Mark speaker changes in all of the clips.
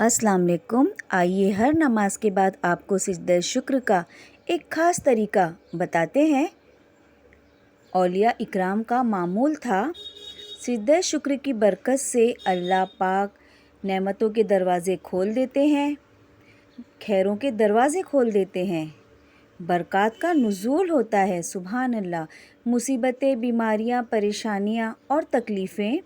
Speaker 1: अस्सलाम वालेकुम। आइए हर नमाज के बाद आपको सिजदे शुक्र का एक ख़ास तरीका बताते हैं। औलिया इकराम का मामूल था, सिजदे शुक्र की बरकत से अल्लाह पाक नेमतों के दरवाज़े खोल देते हैं, खैरों के दरवाज़े खोल देते हैं, बरक़ात का नुज़ूल होता है। सुभान अल्लाह। मुसीबतें, बीमारियां, परेशानियां और तकलीफ़ें,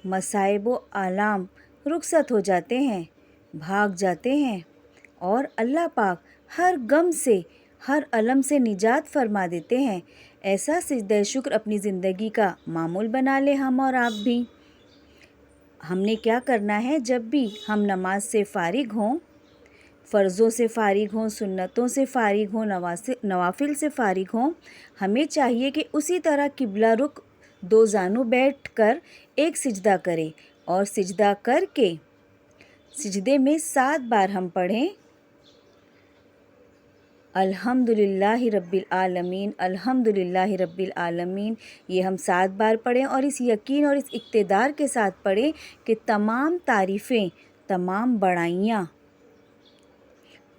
Speaker 1: मसाइब व आलाम रुखसत हो जाते हैं, भाग जाते हैं और अल्लाह पाक हर गम से, हर अलम से निजात फरमा देते हैं। ऐसा सिजदे शुक्र अपनी ज़िंदगी का मामूल बना ले हम और आप भी। हमने क्या करना है, जब भी हम नमाज से फ़ारिग हों, फ़र्ज़ों से फ़ारिग हों, सुन्नतों से फ़ारिग हों, नवाफिल से फ़ारिग हों, हमें चाहिए कि उसी तरह किबला रुख दो जानू बैठ कर एक सिजदा करें और सिजदा करके सिजदे में 7 बार हम पढ़ें अल्हम्दुलिल्लाहि रब्बिल आलमीन, अल्हम्दुलिल्लाहि रब्बिल आलमीन। ये हम 7 बार पढ़ें और इस यकीन और इस इक़्तिदार के साथ पढ़ें कि तमाम तारीफ़ें, तमाम बड़ाइयाँ,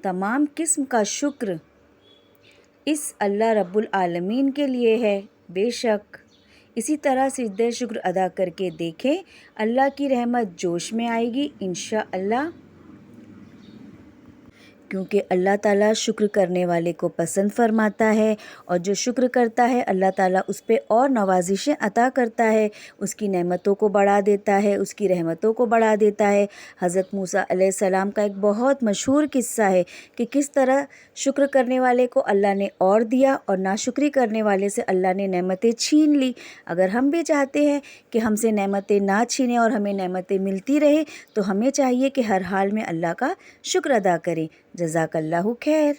Speaker 1: तमाम किस्म का शुक्र इस अल्लाह रब्बुल आलमीन के लिए है। बेशक इसी तरह सिजदे शुक्र अदा करके देखें, अल्लाह की रहमत जोश में आएगी इंशाअल्लाह। क्योंकि अल्लाह ताला शुक्र करने वाले को पसंद फरमाता है और जो शुक्र करता है अल्लाह ताला उस पे और नवाजिशें अता करता है, उसकी नेमतों को बढ़ा देता है, उसकी रहमतों को बढ़ा देता है। हज़रत मूसा अलैहिस्सलाम का एक बहुत मशहूर किस्सा है कि किस तरह शुक्र करने वाले को अल्लाह ने और दिया और नाशुक्री करने वाले से अल्लाह ने नेमतें छीन ली। अगर हम भी चाहते हैं कि हमसे नेमतें ना छीने और हमें नेमतें मिलती रहे, तो हमें चाहिए कि हर हाल में अल्लाह का शुक्र अदा करें। जज़ाकल्लाहु खैर।